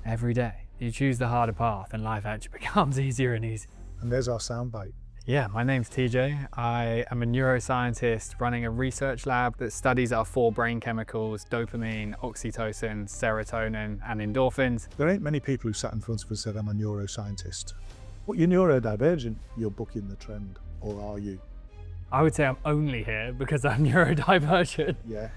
every day. You choose the harder path and life actually becomes easier and easier. And there's our soundbite. Yeah, my name's TJ. I am a neuroscientist running a research lab that studies our 4 brain chemicals: dopamine, oxytocin, serotonin, and endorphins. There ain't many people who sat in front of us and said, I'm a neuroscientist. But you're neurodivergent, you're bucking the trend, or are you? I would say I'm only here because I'm neurodivergent. Yeah.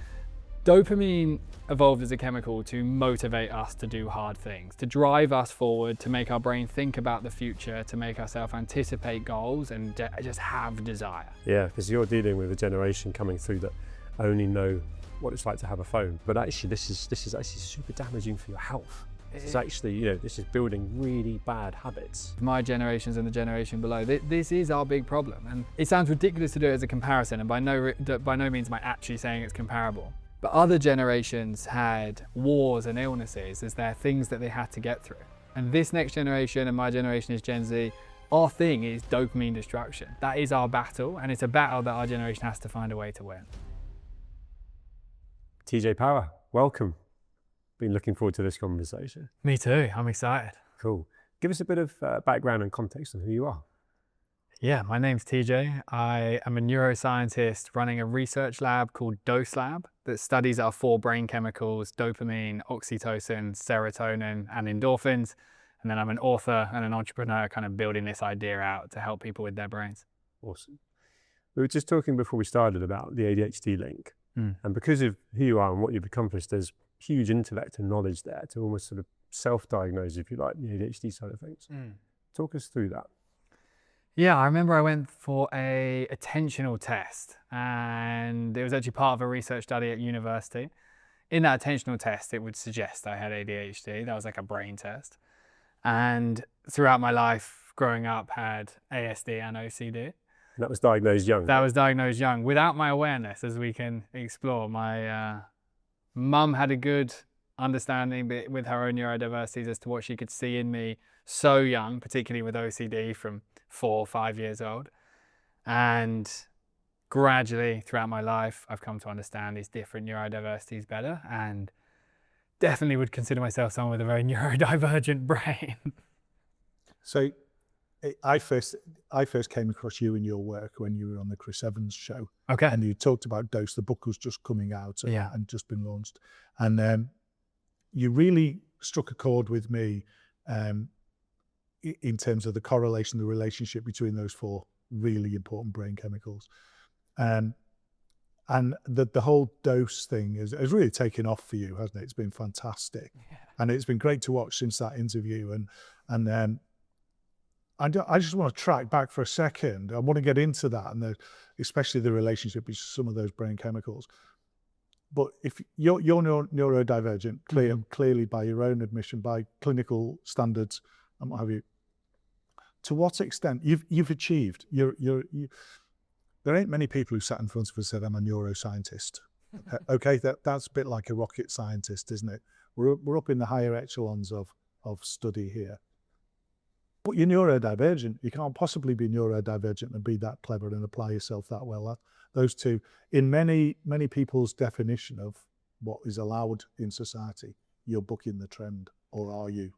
Dopamine evolved as a chemical to motivate us to do hard things, to drive us forward, to make our brain think about the future, to make ourselves anticipate goals and just have desire. Yeah, because you're dealing with a generation coming through that only know what it's like to have a phone. But actually, this is actually super damaging for your health. It's actually, this is building really bad habits. My generations and the generation below, this is our big problem. And it sounds ridiculous to do it as a comparison, and by no means am I actually saying it's comparable. But other generations had wars and illnesses as their things that they had to get through. And this next generation, and my generation is Gen Z, our thing is dopamine destruction. That is our battle, and it's a battle that our generation has to find a way to win. TJ Power, welcome. Been looking forward to this conversation. Me too, I'm excited. Cool. Give us a bit of background and context on who you are. Yeah, my name's TJ. I am a neuroscientist running a research lab called Dose Lab that studies our 4 brain chemicals: dopamine, oxytocin, serotonin, and endorphins. And then I'm an author and an entrepreneur kind of building this idea out to help people with their brains. Awesome. We were just talking before we started about the ADHD link. And because of who you are and what you've accomplished, there's huge intellect and knowledge there to almost sort of self-diagnose, if you like, the ADHD side of things. Talk us through that. Yeah, I remember I went for a attentional test, and it was actually part of a research study at university. In that attentional test, it would suggest I had ADHD. That was like a brain test. And throughout my life, growing up, had ASD and OCD. And that was diagnosed young. That was diagnosed young, without my awareness, as we can explore. My mum had a good understanding with her own neurodiversities as to what she could see in me so young, particularly with OCD from 4 or 5 years old. And gradually throughout my life, I've come to understand these different neurodiversities better, and definitely would consider myself someone with a very neurodivergent brain. So I first came across you and your work when you were on the Chris Evans show. Okay. And you talked about Dose. The book was just coming out and just been launched. And you really struck a chord with me in terms of the correlation, the relationship between those 4 really important brain chemicals. And the whole dose thing has really taken off for you, hasn't it? It's been fantastic. Yeah. And it's been great to watch since that interview. And I just want to track back for a second. I want to get into that, and especially the relationship with some of those brain chemicals. But if you're neurodivergent, clearly by your own admission, by clinical standards and what have you, to what extent you've achieved? There ain't many people who sat in front of us and said, I'm a neuroscientist. Okay, that's a bit like a rocket scientist, isn't it? We're up in the higher echelons of study here. But you're neurodivergent. You can't possibly be neurodivergent and be that clever and apply yourself that well. Those two, in many people's definition of what is allowed in society, you're bucking the trend, or are you?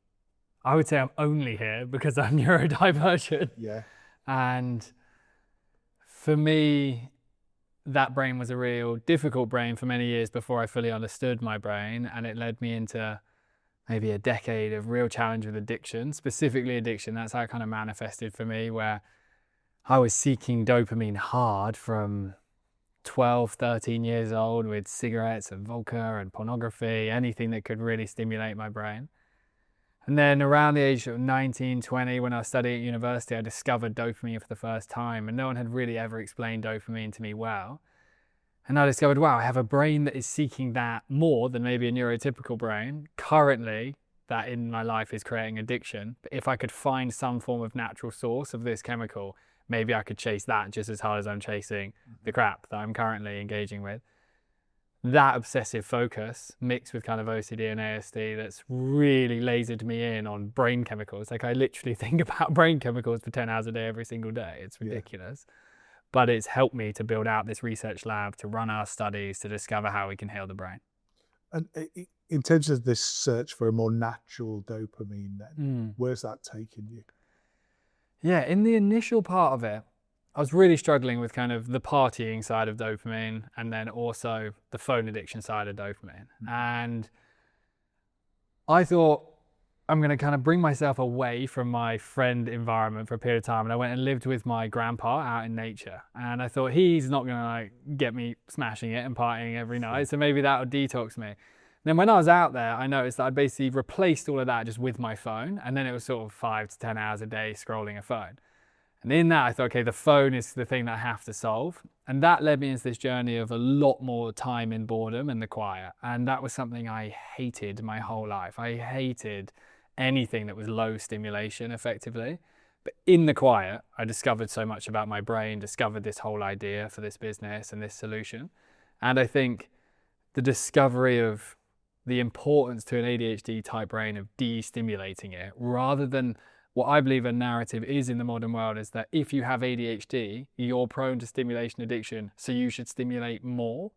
I would say I'm only here because I'm neurodivergent. Yeah. And for me, that brain was a real difficult brain for many years before I fully understood my brain, and it led me into maybe a decade of real challenge with addiction, specifically addiction. That's how it kind of manifested for me, where I was seeking dopamine hard from 12, 13 years old with cigarettes and vodka and pornography, anything that could really stimulate my brain. And then around the age of 19, 20, when I was studying at university, I discovered dopamine for the first time, and no one had really ever explained dopamine to me well. And I discovered, wow, I have a brain that is seeking that more than maybe a neurotypical brain. Currently, that in my life is creating addiction. But if I could find some form of natural source of this chemical, maybe I could chase that just as hard as I'm chasing the crap that I'm currently engaging with. That obsessive focus mixed with kind of OCD and ASD that's really lasered me in on brain chemicals. Like I literally think about brain chemicals for 10 hours a day every single day. It's ridiculous. Yeah. But it's helped me to build out this research lab, to run our studies, to discover how we can heal the brain. And in terms of this search for a more natural dopamine, then where's that taking you? Yeah, in the initial part of it, I was really struggling with kind of the partying side of dopamine and then also the phone addiction side of dopamine. And I thought, I'm going to kind of bring myself away from my friend environment for a period of time. And I went and lived with my grandpa out in nature. And I thought, he's not going to like get me smashing it and partying every night. So maybe that would detox me. Then when I was out there, I noticed that I'd basically replaced all of that just with my phone. And then it was sort of 5 to 10 hours a day scrolling a phone. And in that, I thought, okay, the phone is the thing that I have to solve. And that led me into this journey of a lot more time in boredom and the quiet. And that was something I hated my whole life. I hated anything that was low stimulation effectively. But in the quiet, I discovered so much about my brain, discovered this whole idea for this business and this solution. And I think the discovery of the importance to an ADHD type brain of de-stimulating it, rather than what I believe a narrative is in the modern world, is that if you have ADHD, you're prone to stimulation addiction, so you should stimulate more.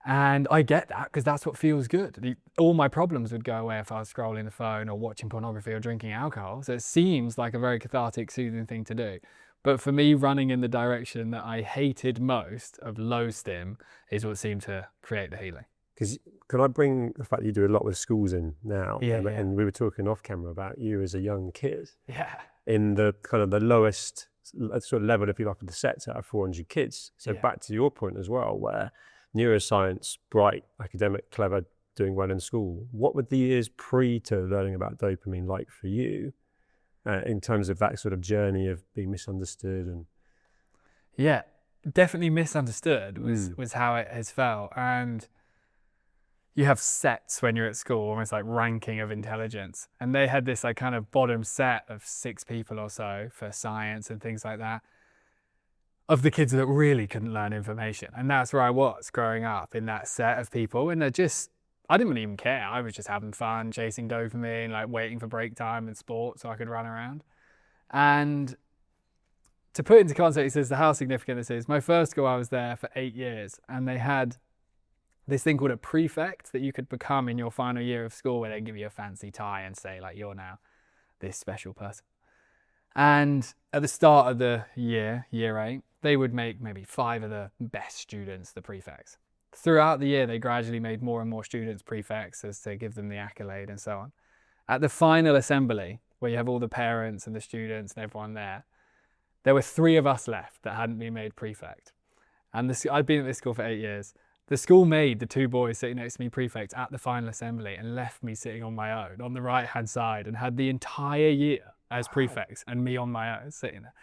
And I get that because that's what feels good. All my problems would go away if I was scrolling the phone or watching pornography or drinking alcohol. So it seems like a very cathartic, soothing thing to do. But for me, running in the direction that I hated most of low stim is what seemed to create the healing. Because can I bring the fact that you do a lot with schools in now? Yeah, and we were talking off camera about you as a young kid. Yeah. In the kind of the lowest sort of level, if you like, of the sets out of 400 kids. So back to your point as well, where neuroscience, bright, academic, clever, doing well in school. What were the years pre to learning about dopamine like for you in terms of that sort of journey of being misunderstood? And yeah, definitely misunderstood was how it has felt. And you have sets when you're at school, almost like ranking of intelligence. And they had this like kind of bottom set of 6 people or so for science and things like that, of the kids that really couldn't learn information. And that's where I was growing up, in that set of people. And I didn't really even care. I was just having fun, chasing dopamine, like waiting for break time and sport so I could run around. And to put into context as to how significant this is, my first school, I was there for 8 years, and they had this thing called a prefect that you could become in your final year of school, where they give you a fancy tie and say, like, you're now this special person. And at the start of the year 8, they would make maybe 5 of the best students the prefects. Throughout the year, they gradually made more and more students prefects as to give them the accolade and so on. At the final assembly, where you have all the parents and the students and everyone there were 3 of us left that hadn't been made prefect. And I'd been at this school for 8 years. The school made the 2 boys sitting next to me prefects at the final assembly and left me sitting on my own on the right-hand side, and had the entire year as prefects and me on my own sitting there,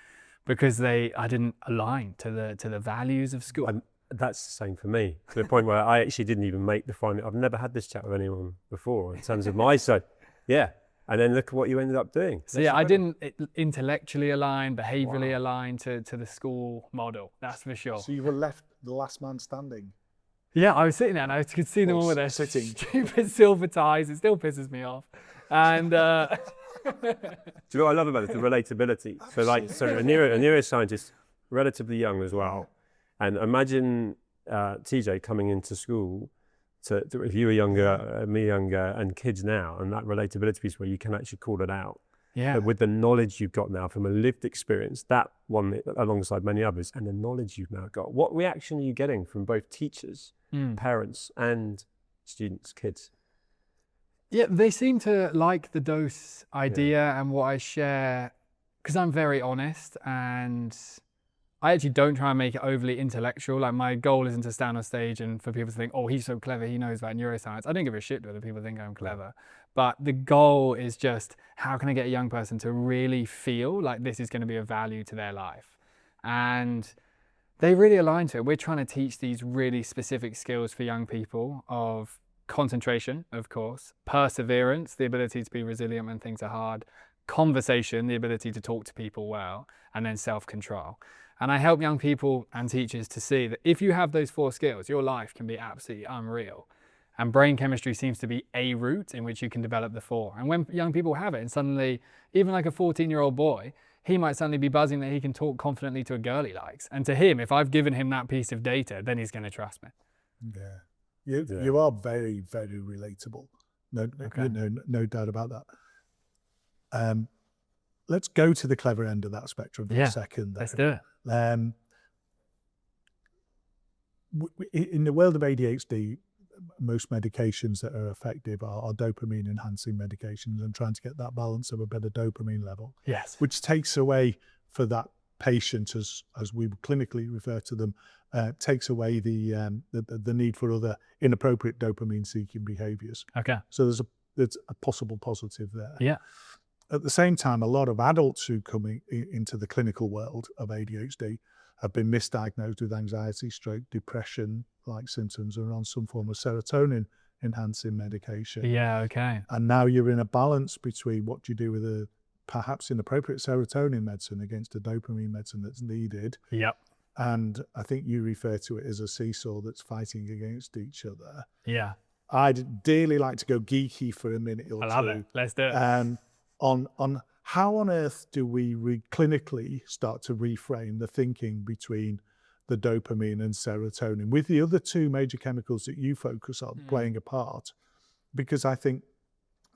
because I didn't align to the values of school. And that's the same for me, to the point where I actually didn't even make the final. I've never had this chat with anyone before in terms of my side. Yeah. And then look at what you ended up doing. So yeah, I didn't intellectually align, behaviorally align to the school model, that's for sure. So you were left the last man standing. Yeah, I was sitting there and I could see them all with their stupid silver ties. It still pisses me off. And do you know what I love about it? The relatability. So a neuroscientist, relatively young as well. And imagine TJ coming into school if you were younger, me younger, and kids now, and that relatability piece where you can actually call it out. Yeah. But with the knowledge you've got now from a lived experience, that one alongside many others, and the knowledge you've now got, what reaction are you getting from both teachers, parents, and students, kids? Yeah, they seem to like the dose idea and what I share, because I'm very honest, and I actually don't try and make it overly intellectual. Like, my goal isn't to stand on stage and for people to think, oh, he's so clever, he knows about neuroscience. I don't give a shit whether people think I'm clever. But the goal is just, how can I get a young person to really feel like this is going to be of value to their life? And they really align to it. We're trying to teach these really specific skills for young people of concentration, of course, perseverance, the ability to be resilient when things are hard, conversation, the ability to talk to people well, and then self-control. And I help young people and teachers to see that if you have those 4 skills, your life can be absolutely unreal. And brain chemistry seems to be a route in which you can develop the 4. And when young people have it, and suddenly, even like a 14-year-old boy, he might suddenly be buzzing that he can talk confidently to a girl he likes. And to him, if I've given him that piece of data, then he's going to trust me. Yeah. You are very, very relatable. No, Okay. no doubt about that. Let's go to the clever end of that spectrum for a second. Let's do it. In the world of ADHD, most medications that are effective are dopamine enhancing medications, and trying to get that balance of a better dopamine level. Yes. Which takes away for that patient, as we clinically refer to them, takes away the need for other inappropriate dopamine seeking behaviors. Okay. So there's a possible positive there. Yeah. At the same time, a lot of adults who come into the clinical world of ADHD have been misdiagnosed with anxiety, stroke, depression like symptoms, or on some form of serotonin enhancing medication. Yeah. Okay. And now you're in a balance between what you do with a perhaps inappropriate serotonin medicine against a dopamine medicine that's needed. Yep. And I think you refer to it as a seesaw that's fighting against each other. Yeah. I'd dearly like to go geeky for a minute or two. I love it. Let's do it. On how on earth do we clinically start to reframe the thinking between the dopamine and serotonin, with the other two major chemicals that you focus on playing a part? Because I think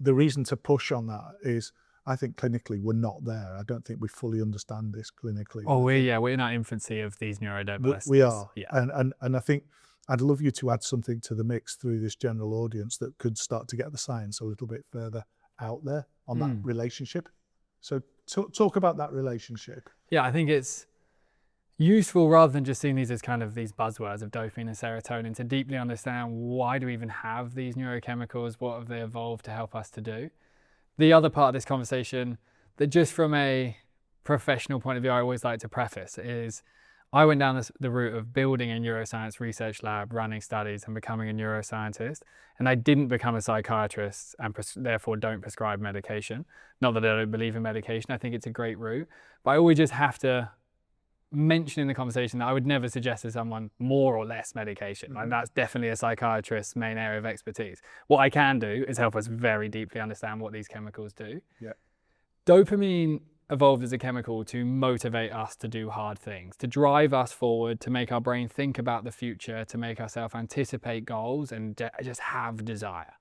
the reason to push on that is, I think clinically we're not there. I don't think we fully understand this clinically. Oh, we're in our infancy of these neurodiversities. We are. Yeah. And I think I'd love you to add something to the mix through this general audience that could start to get the science a little bit further out there on that relationship. So talk about that relationship. Yeah, I think it's useful, rather than just seeing these as kind of these buzzwords of dopamine and serotonin, to deeply understand, why do we even have these neurochemicals? What have they evolved to help us to do? The other part of this conversation that, just from a professional point of view, I always like to preface is, I went down the route of building a neuroscience research lab, running studies and becoming a neuroscientist. And I didn't become a psychiatrist, and therefore don't prescribe medication. Not that I don't believe in medication, I think it's a great route. But I always just have to mention in the conversation that I would never suggest to someone more or less medication. And that's definitely a psychiatrist's main area of expertise. What I can do is help us very deeply understand what these chemicals do. Yeah. Dopamine evolved as a chemical to motivate us to do hard things, to drive us forward, to make our brain think about the future, to make ourselves anticipate goals and just have desire.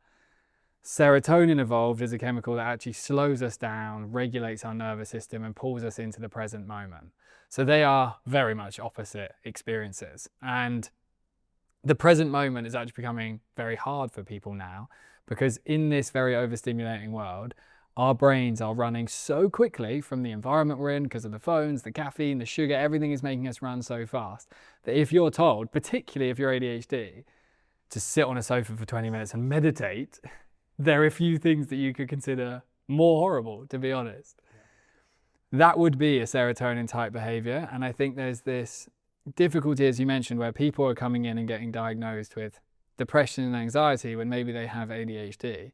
Serotonin evolved as a chemical that actually slows us down, regulates our nervous system, and pulls us into the present moment. So they are very much opposite experiences. And the present moment is actually becoming very hard for people now, because in this very overstimulating world, our brains are running so quickly from the environment we're in, because of the phones, the caffeine, the sugar, everything is making us run so fast, that if you're told, particularly if you're ADHD, to sit on a sofa for 20 minutes and meditate, there are a few things that you could consider more horrible, to be honest. That would be a serotonin type behavior. And I think there's this difficulty, as you mentioned, where people are coming in and getting diagnosed with depression and anxiety when maybe they have ADHD.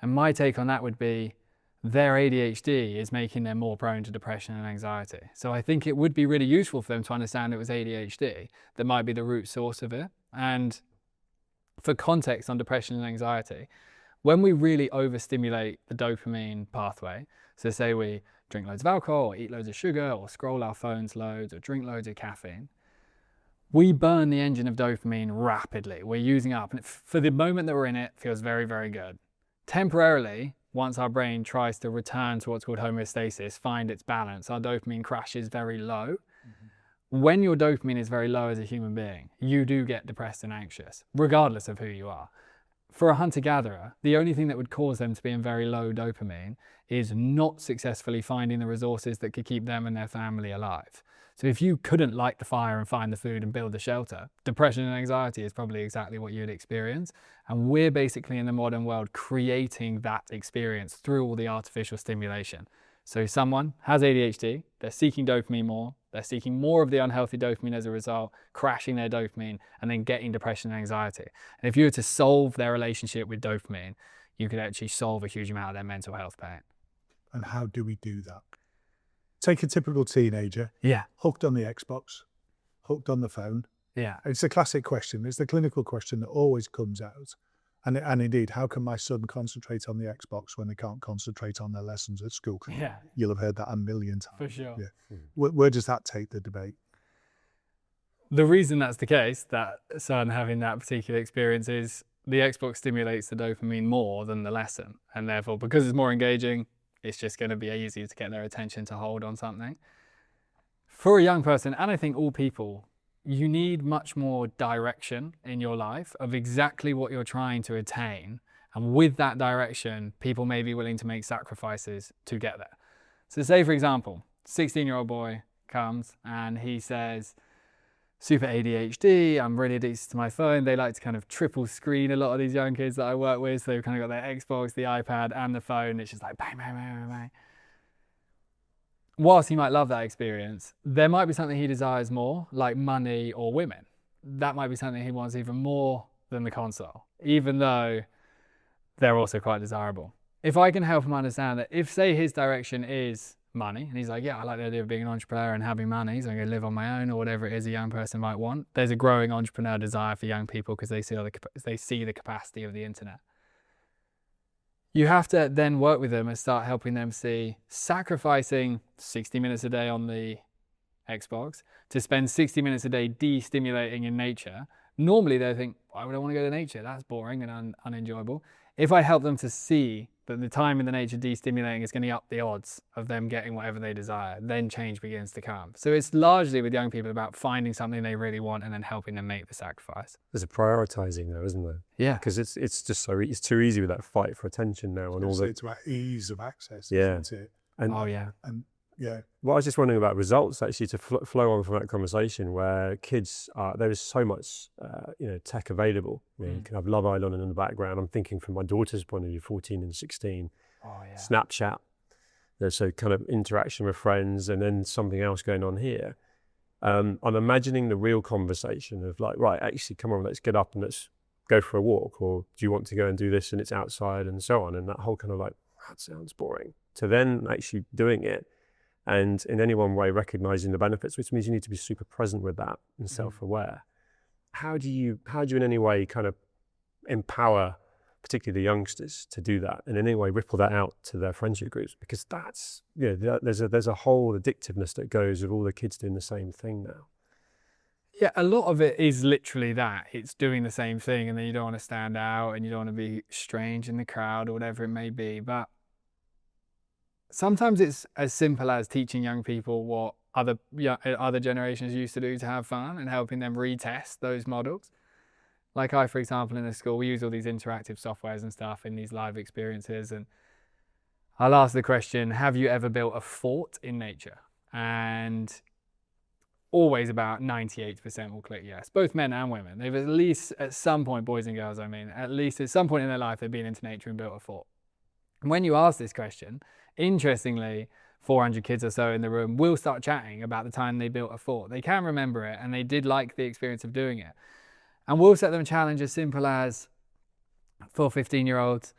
And my take on that would be, their ADHD is making them more prone to depression and anxiety. So I think it would be really useful for them to understand it was ADHD that might be the root source of it. And for context on depression and anxiety, when we really overstimulate the dopamine pathway, so say we drink loads of alcohol, or eat loads of sugar, or scroll our phones loads, or drink loads of caffeine, we burn the engine of dopamine rapidly. We're using up, and for the moment that we're in it, it feels very, very good. Temporarily, once our brain tries to return to what's called homeostasis, find its balance, our dopamine crashes very low. When your dopamine is very low as a human being, you do get depressed and anxious, regardless of who you are. For a hunter-gatherer, the only thing that would cause them to be in very low dopamine is not successfully finding the resources that could keep them and their family alive. So if you couldn't light the fire and find the food and build the shelter, depression and anxiety is probably exactly what you'd experience. And we're basically in the modern world creating that experience through all the artificial stimulation. So someone has ADHD, they're seeking dopamine more, they're seeking more of the unhealthy dopamine as a result, crashing their dopamine, and then getting depression and anxiety. And if you were to solve their relationship with dopamine, you could actually solve a huge amount of their mental health pain. And how do we do that? Take a typical teenager, hooked on the Xbox, hooked on the phone. Yeah. It's a classic question. It's the clinical question that always comes out. And indeed, how can my son concentrate on the Xbox when they can't concentrate on their lessons at school? Yeah. You'll have heard that a million times. For sure. Yeah. Where does that take the debate? The reason that's the case, that son having that particular experience, is the Xbox stimulates the dopamine more than the lesson. And therefore, because it's more engaging, it's just going to be easier to get their attention to hold on something. For a young person, and I think all people, you need much more direction in your life of exactly what you're trying to attain. And with that direction, people may be willing to make sacrifices to get there. So say, for example, 16-year-old boy comes and he says, super ADHD, I'm really addicted to my phone. They like to kind of triple screen, a lot of these young kids that I work with. So they've kind of got their Xbox, the iPad and the phone. It's just like bang, bang, bang, bang, bang. Whilst he might love that experience, there might be something he desires more, like money or women. That might be something he wants even more than the console, even though they're also quite desirable. If I can help him understand that if, say, his direction is money, and he's like, yeah, I like the idea of being an entrepreneur and having money, so I'm going to live on my own, or whatever it is a young person might want. There's a growing entrepreneur desire for young people because they see the capacity of the internet. You have to then work with them and start helping them see sacrificing 60 minutes a day on the Xbox to spend 60 minutes a day de-stimulating in nature. Normally they think, why would I want to go to nature? That's boring and unenjoyable. If I help them to see that the time in the nature de-stimulating is going to up the odds of them getting whatever they desire, then change begins to come. So it's largely with young people about finding something they really want and then helping them make the sacrifice. There's a prioritizing though, isn't there? Yeah. Because it's just it's too easy with that fight for attention now and all that. It's about ease of access, Yeah. isn't it? And Oh yeah. And yeah. Well, I was just wondering about results actually to flow on from that conversation where kids are, there is so much, tech available. You can have Love Island in the background. I'm thinking from my daughter's point of view, 14 and 16, Snapchat. There's a kind of interaction with friends and then something else going on here. I'm imagining the real conversation of like, right, actually, come on, let's get up and let's go for a walk. Or do you want to go and do this and it's outside and so on. And that whole kind of like, that sounds boring. To then actually doing it. And in any one way, recognizing the benefits, which means you need to be super present with that and self-aware. How do you in any way kind of empower, particularly the youngsters, to do that, and in any way ripple that out to their friendship groups? Because that's, there's a whole addictiveness that goes with all the kids doing the same thing now. Yeah, a lot of it is literally that. It's doing the same thing, and then you don't want to stand out, and you don't want to be strange in the crowd or whatever it may be. But sometimes it's as simple as teaching young people what other generations used to do to have fun and helping them retest those models. Like for example, in the school, we use all these interactive softwares and stuff in these live experiences. And I'll ask the question, have you ever built a fort in nature? And always about 98% will click yes, both men and women. They've at least at some point, boys and girls, at least at some point in their life, they've been into nature and built a fort. And when you ask this question, interestingly, 400 kids or so in the room will start chatting about the time they built a fort. They can remember it and they did like the experience of doing it. And we'll set them a challenge as simple as, for 15-year-olds,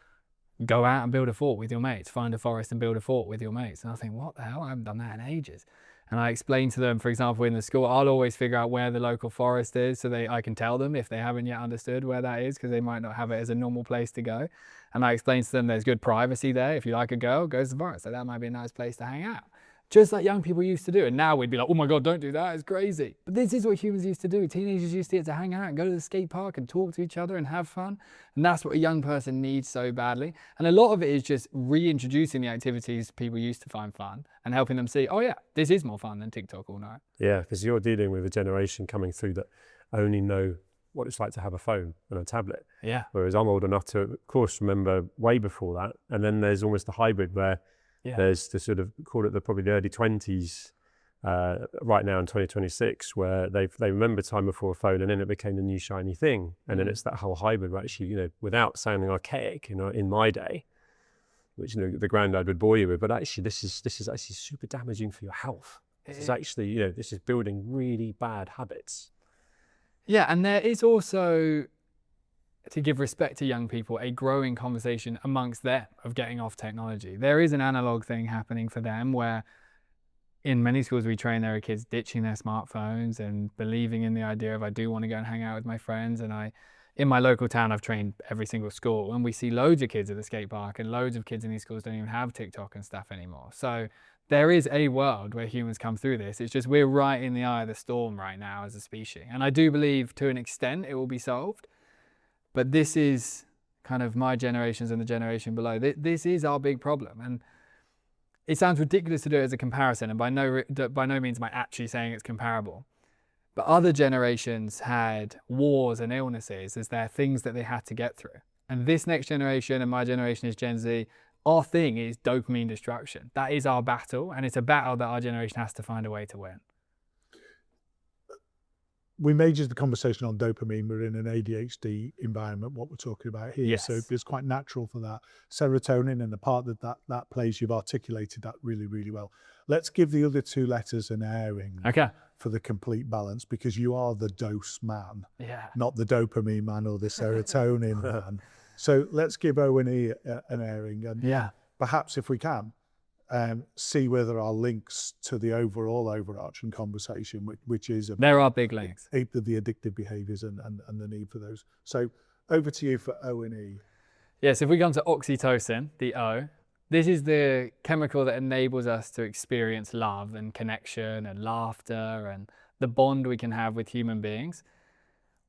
go out and build a fort with your mates. Find a forest and build a fort with your mates. And I think, what the hell? I haven't done that in ages. And I explain to them, for example, in the school, I'll always figure out where the local forest is so I can tell them if they haven't yet understood where that is, because they might not have it as a normal place to go. And I explain to them there's good privacy there. If you like a girl, go to the forest. So that might be a nice place to hang out. Just like young people used to do. And now we'd be like, oh my God, don't do that. It's crazy. But this is what humans used to do. Teenagers used to get to hang out and go to the skate park and talk to each other and have fun. And that's what a young person needs so badly. And a lot of it is just reintroducing the activities people used to find fun and helping them see, oh yeah, this is more fun than TikTok all night. Yeah, because you're dealing with a generation coming through that only know what it's like to have a phone and a tablet. Yeah. Whereas I'm old enough to, of course, remember way before that. And then there's almost a hybrid where there's the sort of, call it probably the early 20s right now in 2026, where they remember time before a phone and then it became the new shiny thing. And then it's that whole hybrid where actually, without sounding archaic, in my day, which the granddad would bore you with, but actually this is actually super damaging for your health. This is actually, this is building really bad habits. Yeah, and there is also, to give respect to young people, a growing conversation amongst them of getting off technology. There is an analog thing happening for them where in many schools we train their kids ditching their smartphones and believing in the idea of, I do want to go and hang out with my friends. And in my local town, I've trained every single school, and we see loads of kids at the skate park, and loads of kids in these schools don't even have TikTok and stuff anymore. So there is a world where humans come through this. It's just we're right in the eye of the storm right now as a species. And I do believe to an extent it will be solved. But this is kind of my generations and the generation below. This is our big problem. And it sounds ridiculous to do it as a comparison. And by no means am I actually saying it's comparable. But other generations had wars and illnesses as their things that they had to get through. And this next generation, and my generation is Gen Z, our thing is dopamine destruction. That is our battle, and it's a battle that our generation has to find a way to win. We majored the conversation on dopamine. We're in an ADHD environment, what we're talking about here. Yes. So it's quite natural for that. Serotonin and the part that plays, you've articulated that really, really well. Let's give the other two letters an airing for the complete balance, because you are the dose man, not the dopamine man or the serotonin man. So let's give O&E an airing, and perhaps if we can, see where there are links to the overall overarching conversation, which is there are big links. The addictive behaviours and the need for those. So over to you for O&E. Yes, if we come to oxytocin, the O, this is the chemical that enables us to experience love and connection and laughter and the bond we can have with human beings.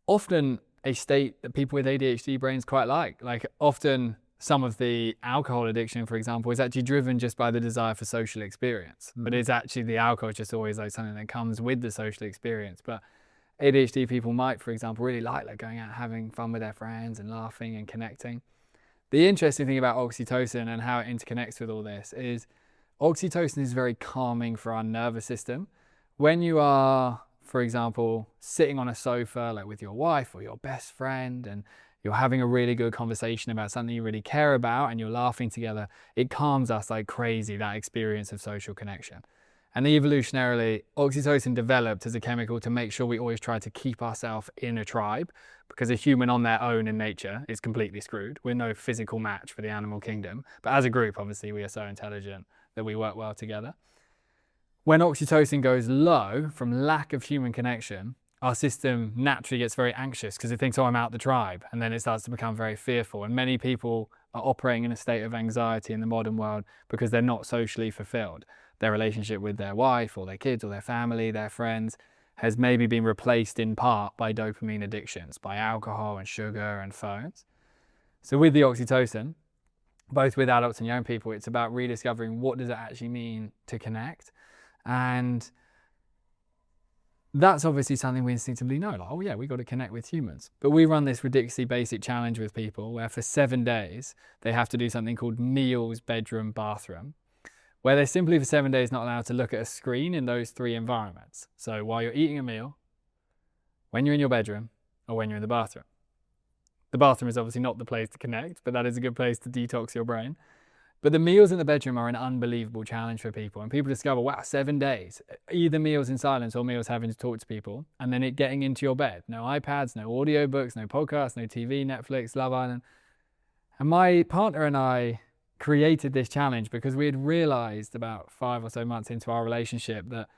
Often a state that people with ADHD brains quite like. Like often some of the alcohol addiction, for example, is actually driven just by the desire for social experience. But it's actually the alcohol is just always like something that comes with the social experience. But ADHD people might, for example, really like going out having fun with their friends and laughing and connecting. The interesting thing about oxytocin and how it interconnects with all this is oxytocin is very calming for our nervous system. When you are, for example, sitting on a sofa like with your wife or your best friend and you're having a really good conversation about something you really care about and you're laughing together, it calms us like crazy, that experience of social connection. And evolutionarily, oxytocin developed as a chemical to make sure we always try to keep ourselves in a tribe, because a human on their own in nature is completely screwed. We're no physical match for the animal kingdom. But as a group, obviously, we are so intelligent that we work well together. When oxytocin goes low from lack of human connection, our system naturally gets very anxious because it thinks, oh, I'm out the tribe. And then it starts to become very fearful. And many people are operating in a state of anxiety in the modern world because they're not socially fulfilled. Their relationship with their wife or their kids or their family, their friends, has maybe been replaced in part by dopamine addictions, by alcohol and sugar and phones. So with the oxytocin, both with adults and young people, it's about rediscovering what does it actually mean to connect. And that's obviously something we instinctively know, like, oh yeah, we got to connect with humans. But we run this ridiculously basic challenge with people where for 7 days, they have to do something called meals, bedroom, bathroom, where they're simply for 7 days not allowed to look at a screen in those 3 environments. So while you're eating a meal, when you're in your bedroom, or when you're in the bathroom. The bathroom is obviously not the place to connect, but that is a good place to detox your brain. But the meals in the bedroom are an unbelievable challenge for people. And people discover, wow, 7 days, either meals in silence or meals having to talk to people, and then it getting into your bed. No iPads, no audiobooks, no podcasts, no TV, Netflix, Love Island. And my partner and I created this challenge because we had realized about 5 or so months into our relationship that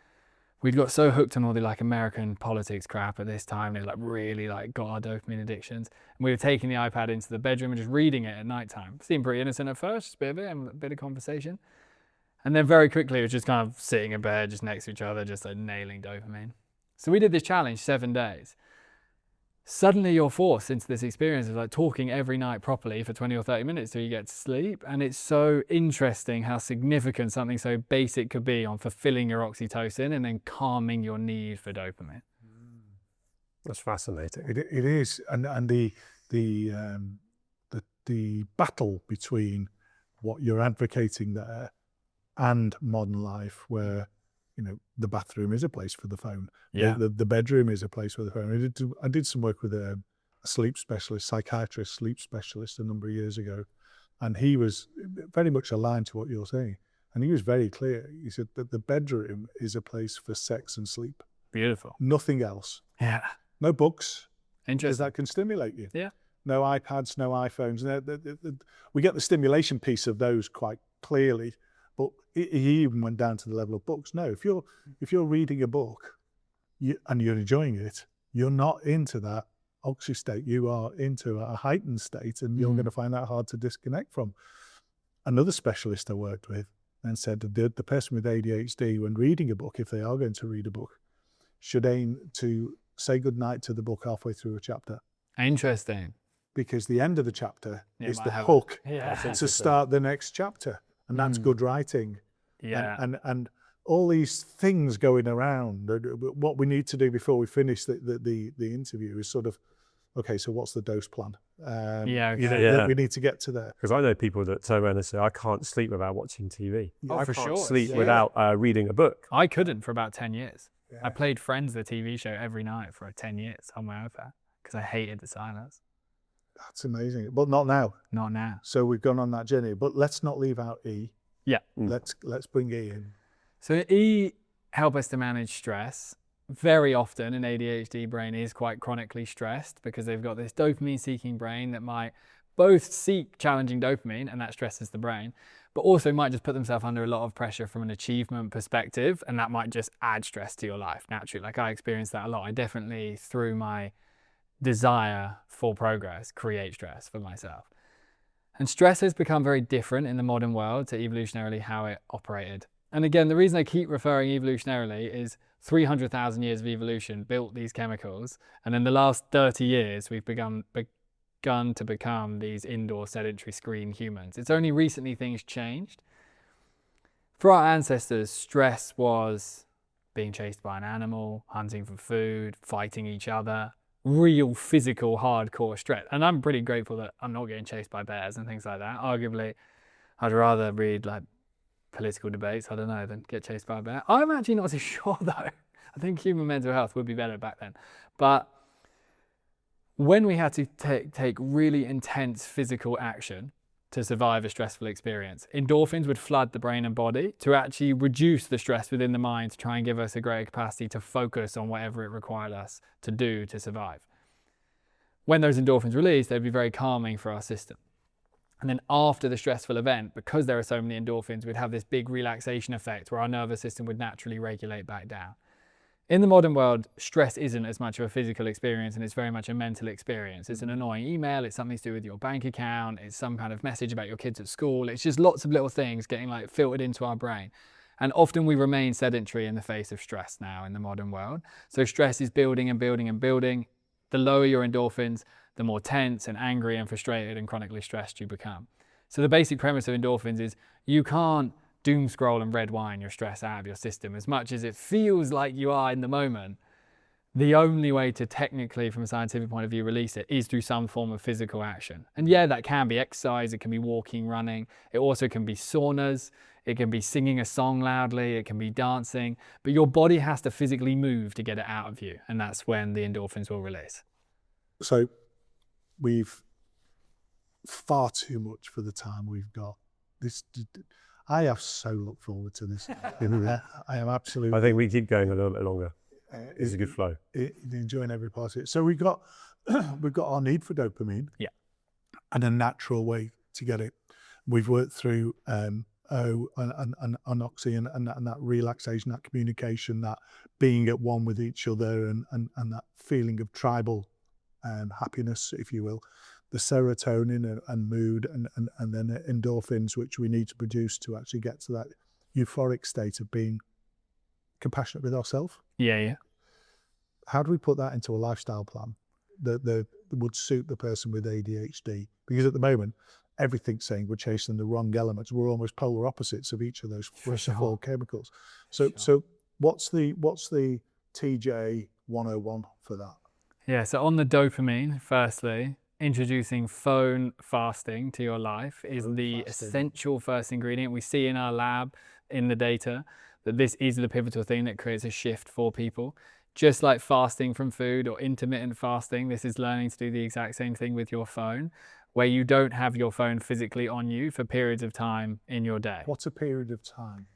we'd got so hooked on all the like American politics crap at this time. It like really like got our dopamine addictions. And we were taking the iPad into the bedroom and just reading it at nighttime. Seemed pretty innocent at first, just a bit of it and a bit of conversation. And then very quickly it was just kind of sitting in bed just next to each other, just like nailing dopamine. So we did this challenge 7 days. Suddenly you're forced into this experience of like talking every night properly for 20 or 30 minutes till you get to sleep. And it's so interesting how significant something so basic could be on fulfilling your oxytocin and then calming your need for dopamine. That's fascinating. It is, and the battle between what you're advocating there and modern life, where the bathroom is a place for the phone. Yeah. The bedroom is a place for the phone. I did some work with a sleep specialist, psychiatrist, sleep specialist a number of years ago. And he was very much aligned to what you're saying. And he was very clear. He said that the bedroom is a place for sex and sleep. Beautiful. Nothing else. Yeah. No books. Interesting. Because that can stimulate you. Yeah. No iPads, no iPhones. We get the stimulation piece of those quite clearly. But he even went down to the level of books. No, if you're reading a book and you're enjoying it, you're not into that oxy state. You are into a heightened state, and you're going to find that hard to disconnect from. Another specialist I worked with, and said that the person with ADHD, when reading a book, if they are going to read a book, should aim to say goodnight to the book halfway through a chapter. Interesting. Because the end of the chapter is the have hook Yeah. to start the next chapter. And that's good writing. Yeah. And all these things going around, what we need to do before we finish the interview is sort of, okay, so what's the dose plan? We need to get to there. Because I know people that turn around and say, I can't sleep without watching TV. Oh, I for can't sure. sleep without reading a book. I couldn't for about 10 years. Yeah. I played Friends, the TV show, every night for 10 years on my iPad because I hated the silence. That's amazing. But not now. Not now. So we've gone on that journey. But let's not leave out E. Yeah. Let's bring E in. So E help us to manage stress. Very often an ADHD brain is quite chronically stressed because they've got this dopamine seeking brain that might both seek challenging dopamine, and that stresses the brain, but also might just put themselves under a lot of pressure from an achievement perspective, and that might just add stress to your life naturally. Like I experienced that a lot. I definitely, through my desire for progress, create stress for myself. And stress has become very different in the modern world to evolutionarily how it operated. And again, the reason I keep referring evolutionarily is 300,000 years of evolution built these chemicals, and in the last 30 years we've begun to become these indoor sedentary screen humans. It's only recently things changed. For our ancestors, stress was being chased by an animal, hunting for food, fighting each other, real physical hardcore stress. And I'm pretty grateful that I'm not getting chased by bears and things like that. Arguably, I'd rather read like political debates, I don't know, than get chased by a bear. I'm actually not so sure though. I think human mental health would be better back then. But when we had to take really intense physical action to survive a stressful experience, endorphins would flood the brain and body to actually reduce the stress within the mind, to try and give us a greater capacity to focus on whatever it required us to do to survive. When those endorphins released, they'd be very calming for our system. And then after the stressful event, because there are so many endorphins, we'd have this big relaxation effect where our nervous system would naturally regulate back down. In the modern world, stress isn't as much of a physical experience, and it's very much a mental experience. It's an annoying email, it's something to do with your bank account, it's some kind of message about your kids at school. It's just lots of little things getting like filtered into our brain. And often we remain sedentary in the face of stress now in the modern world. So stress is building and building and building. The lower your endorphins, the more tense and angry and frustrated and chronically stressed you become. So the basic premise of endorphins is you can't doom scroll and red wine your stress out of your system as much as it feels like you are in the moment. The only way to technically, from a scientific point of view, release it is through some form of physical action. And yeah, that can be exercise, it can be walking, running, it also can be saunas, it can be singing a song loudly, it can be dancing, but your body has to physically move to get it out of you, and that's when the endorphins will release. So We've far too much for the time we've got. I have so looked forward to this. I am absolutely. I think we keep going a little bit longer. It's a good flow. Enjoying every part of it. So we've got our need for dopamine. Yeah. And a natural way to get it. We've worked through O and oxy and that relaxation, that communication, that being at one with each other, and that feeling of tribal happiness, if you will, the serotonin and mood, and then endorphins, which we need to produce to actually get to that euphoric state of being compassionate with ourselves. Yeah. How do we put that into a lifestyle plan that would suit the person with ADHD? Because at the moment, everything's saying we're chasing the wrong elements. We're almost polar opposites of each of those four chemicals. So what's the TJ 101 for that? Yeah, so on the dopamine, firstly, introducing phone fasting to your life is the essential first ingredient. We see in our lab, in the data, that this is the pivotal thing that creates a shift for people. Just like fasting from food or intermittent fasting, this is learning to do the exact same thing with your phone, where you don't have your phone physically on you for periods of time in your day. What's a period of time?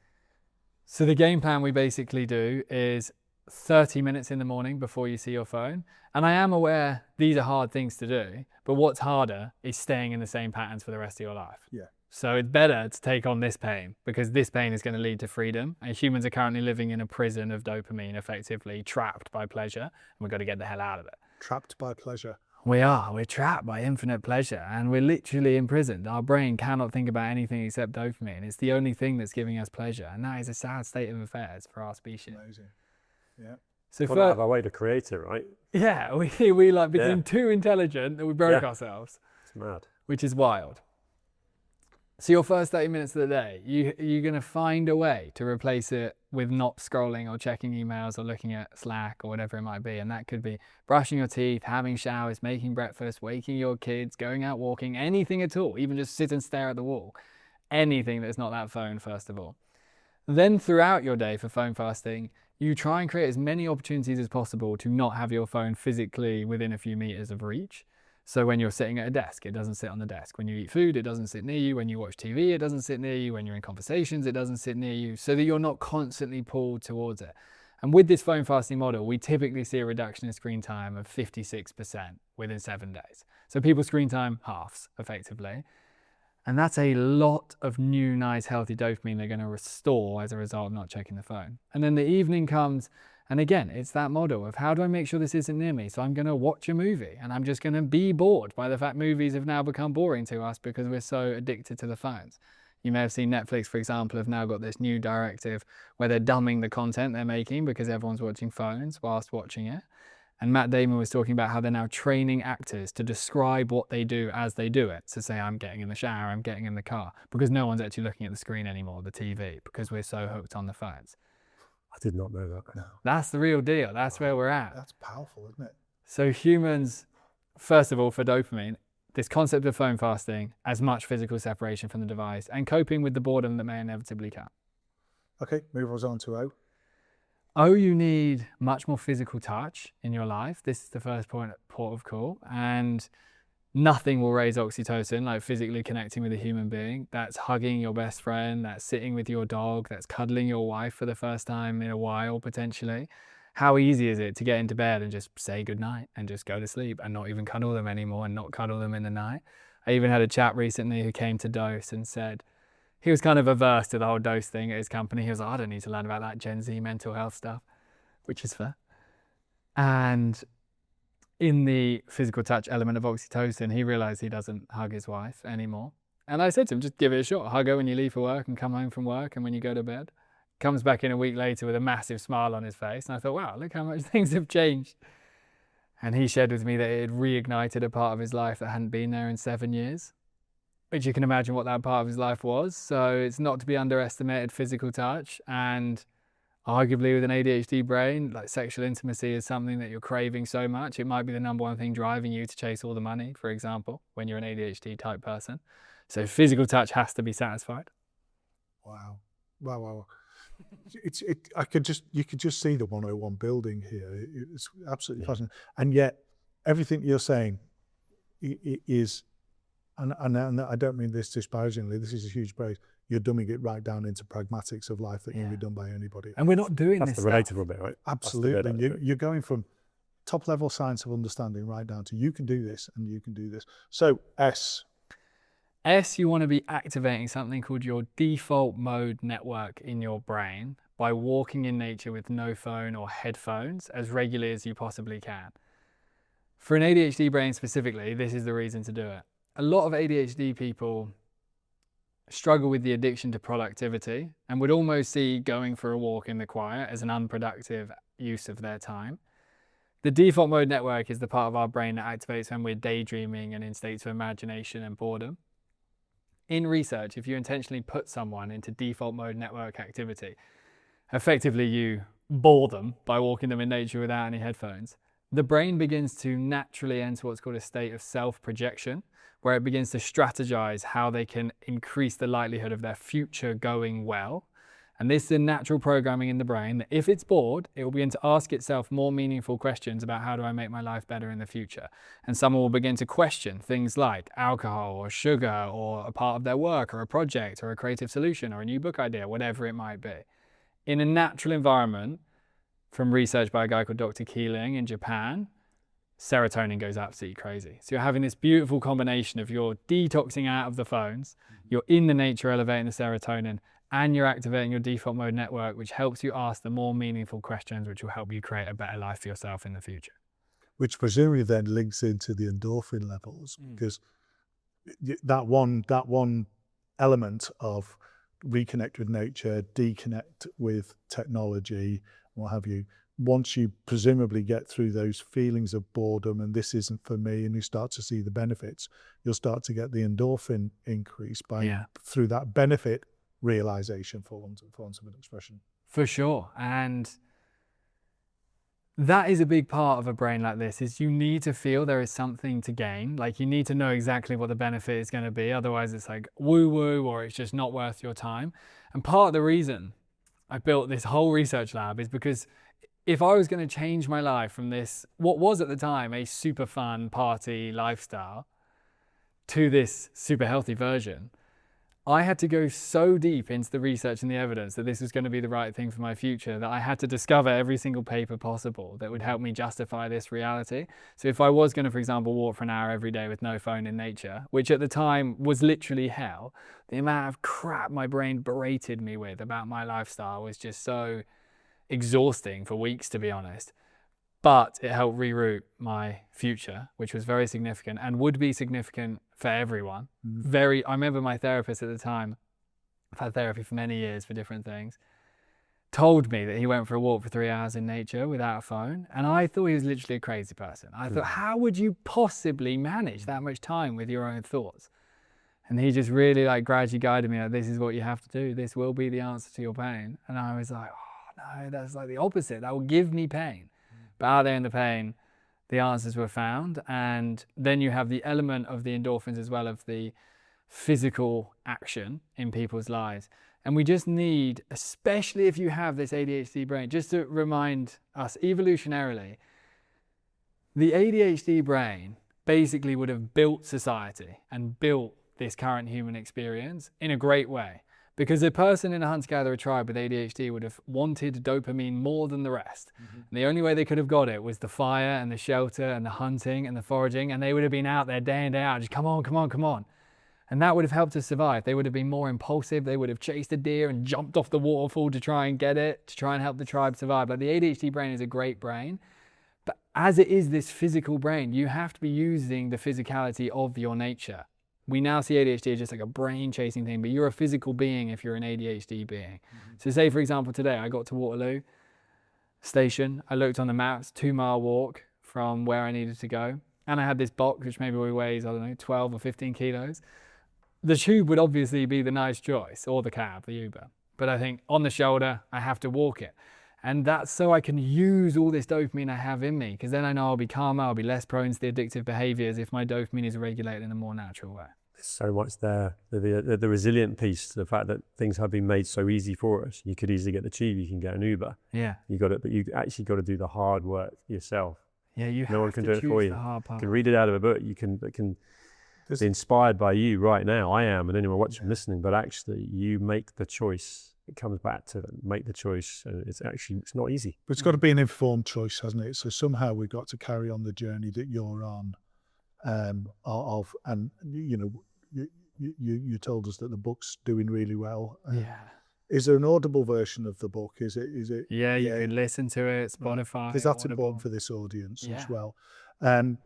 So the game plan we basically do is 30 minutes in the morning before you see your phone. And I am aware these are hard things to do, but what's harder is staying in the same patterns for the rest of your life. Yeah. So it's better to take on this pain, because this pain is going to lead to freedom. And humans are currently living in a prison of dopamine, effectively trapped by pleasure, and we've got to get the hell out of it. Trapped by pleasure. We're trapped by infinite pleasure, and we're literally imprisoned. Our brain cannot think about anything except dopamine. It's the only thing that's giving us pleasure, and that is a sad state of affairs for our species. Amazing. Yeah. So Gone out of our way to create it, right? yeah, we like became too intelligent that we broke ourselves, It's mad. which is wild. So your first 30 minutes of the day, you're going to find a way to replace it with not scrolling or checking emails or looking at Slack or whatever it might be. And that could be brushing your teeth, having showers, making breakfast, waking your kids, going out walking, anything at all, even just sit and stare at the wall. Anything that's not that phone, first of all. Then throughout your day for phone fasting, you try and create as many opportunities as possible to not have your phone physically within a few meters of reach. So when you're sitting at a desk, it doesn't sit on the desk. When you eat food, it doesn't sit near you. When you watch TV, it doesn't sit near you. When you're in conversations, it doesn't sit near you, so that you're not constantly pulled towards it. And with this phone fasting model, we typically see a reduction in screen time of 56% within 7 days. So people's screen time halves, effectively. And that's a lot of new, nice, healthy dopamine they're going to restore as a result of not checking the phone. And then the evening comes, and again, it's that model of how do I make sure this isn't near me? So I'm going to watch a movie, and I'm just going to be bored by the fact movies have now become boring to us because we're so addicted to the phones. You may have seen Netflix, for example, have now got this new directive where they're dumbing the content they're making because everyone's watching phones whilst watching it. And Matt Damon was talking about how they're now training actors to describe what they do as they do it. So say, I'm getting in the shower, I'm getting in the car, because no one's actually looking at the screen anymore, the TV, because we're so hooked on the phones. I did not know that. No. That's the real deal. That's where we're at. That's powerful, isn't it? So humans, first of all, for dopamine, this concept of phone fasting, as much physical separation from the device and coping with the boredom that may inevitably come. Okay, move us on to O. Oh, you need much more physical touch in your life. This is the first port of call. And nothing will raise oxytocin like physically connecting with a human being. That's hugging your best friend, that's sitting with your dog, that's cuddling your wife for the first time in a while, potentially. How easy is it to get into bed and just say goodnight and just go to sleep and not even cuddle them anymore and not cuddle them in the night? I even had a chap recently who came to Dose and said, he was kind of averse to the whole dose thing at his company. He was like, I don't need to learn about that Gen Z mental health stuff, which is fair. And in the physical touch element of oxytocin, he realized he doesn't hug his wife anymore. And I said to him, just give it a shot. Hug her when you leave for work and come home from work and when you go to bed. Comes back in a week later with a massive smile on his face. And I thought, wow, look how much things have changed. And he shared with me that it had reignited a part of his life that hadn't been there in 7 years. Which you can imagine what that part of his life was. So it's not to be underestimated, physical touch. And arguably with an ADHD brain, like sexual intimacy is something that you're craving so much. It might be the number one thing driving you to chase all the money, for example, when you're an ADHD type person. So physical touch has to be satisfied. Wow. Wow. You could just see the 101 building here. It's absolutely fascinating. And yet everything you're saying is, and I don't mean this disparagingly, this is a huge praise. You're dumbing it right down into pragmatics of life that can be done by anybody. And we're not doing That's this the stuff. relatable bit, right? Absolutely. You're going from top level science of understanding right down to you can do this and you can do this. So S, you want to be activating something called your default mode network in your brain by walking in nature with no phone or headphones as regularly as you possibly can. For an ADHD brain specifically, this is the reason to do it. A lot of ADHD people struggle with the addiction to productivity and would almost see going for a walk in the quiet as an unproductive use of their time. The default mode network is the part of our brain that activates when we're daydreaming and in states of imagination and boredom. In research, if you intentionally put someone into default mode network activity, effectively you bore them by walking them in nature without any headphones, the brain begins to naturally enter what's called a state of self-projection, where it begins to strategize how they can increase the likelihood of their future going well. And this is a natural programming in the brain that if it's bored, it will begin to ask itself more meaningful questions about how do I make my life better in the future. And someone will begin to question things like alcohol or sugar or a part of their work or a project or a creative solution or a new book idea, whatever it might be. In a natural environment, from research by a guy called Dr. Keeling in Japan, serotonin goes absolutely crazy. So you're having this beautiful combination of you're detoxing out of the phones, you're in the nature elevating the serotonin, and you're activating your default mode network, which helps you ask the more meaningful questions, which will help you create a better life for yourself in the future. which presumably then links into the endorphin levels, because that one element of reconnect with nature, deconnect with technology, what have you, once you presumably get through those feelings of boredom and this isn't for me, and you start to see the benefits, you'll start to get the endorphin increase through that benefit realization, for want of an expression. For sure. And that is a big part of a brain like this, is you need to feel there is something to gain. Like, you need to know exactly what the benefit is going to be. Otherwise it's like woo-woo, or it's just not worth your time. And part of the reason I built this whole research lab is because if I was going to change my life from this, what was at the time a super fun party lifestyle, to this super healthy version, I had to go so deep into the research and the evidence that this was going to be the right thing for my future, that I had to discover every single paper possible that would help me justify this reality. So if I was going to, for example, walk for an hour every day with no phone in nature, which at the time was literally hell, the amount of crap my brain berated me with about my lifestyle was just so exhausting for weeks, to be honest. But it helped reroute my future, which was very significant and would be significant for everyone. I remember my therapist at the time, I've had therapy for many years for different things, told me that he went for a walk for 3 hours in nature without a phone. And I thought he was literally a crazy person. I thought, how would you possibly manage that much time with your own thoughts? And he just really gradually guided me, this is what you have to do. This will be the answer to your pain. And I was like, oh no, that's the opposite. That will give me pain. But out there in the pain, the answers were found. And then you have the element of the endorphins as well, of the physical action in people's lives. And we just need, especially if you have this ADHD brain, just to remind us evolutionarily, the ADHD brain basically would have built society and built this current human experience in a great way. Because a person in a hunter-gatherer tribe with ADHD would have wanted dopamine more than the rest. And the only way they could have got it was the fire and the shelter and the hunting and the foraging, and they would have been out there day in, day out, just come on, come on, come on. And that would have helped us survive. They would have been more impulsive. They would have chased a deer and jumped off the waterfall to try and get it, to try and help the tribe survive. Like, the ADHD brain is a great brain, but as it is this physical brain, you have to be using the physicality of your nature. We now see ADHD as just like a brain chasing thing, but you're a physical being if you're an ADHD being. So say, for example, today I got to Waterloo Station. I looked on the maps, 2-mile walk from where I needed to go. And I had this box, which maybe weighs, 12 or 15 kilos. The tube would obviously be the nice choice, or the cab, the Uber. But I think on the shoulder, I have to walk it. And that's so I can use all this dopamine I have in me, because then I know I'll be calmer, I'll be less prone to the addictive behaviors if my dopamine is regulated in a more natural way. There's so much there. The resilient piece, the fact that things have been made so easy for us. You could easily get the tube, you can get an Uber. Yeah. You got it, but you actually got to do the hard work yourself. Yeah, no one can do it for you. You can read it out of a book. You can be inspired by you right now. I am, and anyone watching, listening. But actually, you make the choice. It comes back to make the choice. It's not easy. But it's got to be an informed choice, hasn't it? So somehow we've got to carry on the journey that you're on. And you told us that the book's doing really well. Yeah. Is there an audible version of the book? Is it? Yeah, you can listen to it, Spotify. Because that's Audible. important for this audience as well. And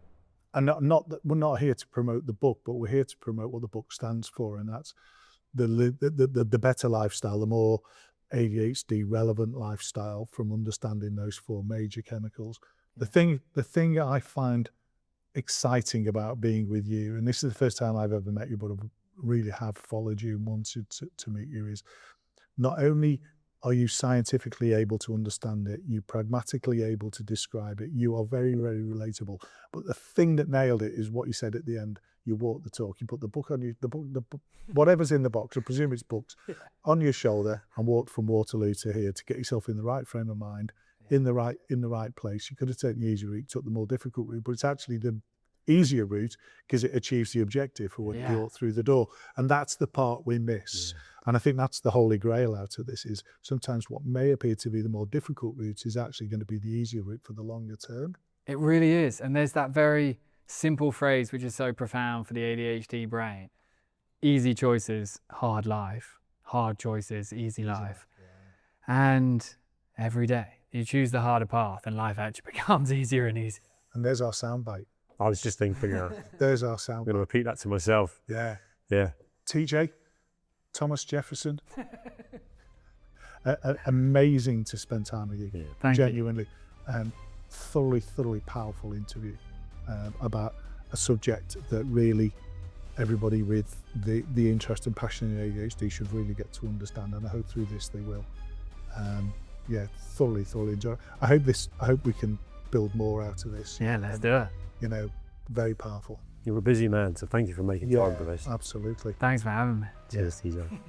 not that we're not here to promote the book, but we're here to promote what the book stands for, and that's the better lifestyle, the more ADHD relevant lifestyle, from understanding those 4 major chemicals. The thing I find exciting about being with you, and this is the first time I've ever met you, but I really have followed you and wanted to meet you, is not only are you scientifically able to understand it, you pragmatically able to describe it, you are very, very relatable. But the thing that nailed it is what you said at the end. You walk the talk. You put the book on you, the book, whatever's in the box, I presume it's books, on your shoulder, and walked from Waterloo to here to get yourself in the right frame of mind, in the right place. You could have taken the easy route, took the more difficult route, but it's actually the easier route because it achieves the objective for what you brought through the door. And that's the part we miss. Yeah. And I think that's the holy grail out of this, is sometimes what may appear to be the more difficult route is actually going to be the easier route for the longer term. It really is. And there's that very simple phrase which is so profound for the ADHD brain: easy choices, hard life; hard choices, easy life. And every day you choose the harder path and life actually becomes easier and easier. And there's our soundbite. I was just thinking, There's our I'm soundbite. going to repeat that to myself. Yeah. Yeah. TJ, Thomas Jefferson. Amazing to spend time with you. Yeah. Thank you. Genuinely. Thoroughly powerful interview about a subject that really everybody with the interest and passion in ADHD should really get to understand, and I hope through this they will. Thoroughly enjoy it. I hope we can build more out of this. Yeah, let's do it. You know, very powerful. You're a busy man, so thank you for making time for this. Absolutely. Thanks for having me. Cheers, TJ.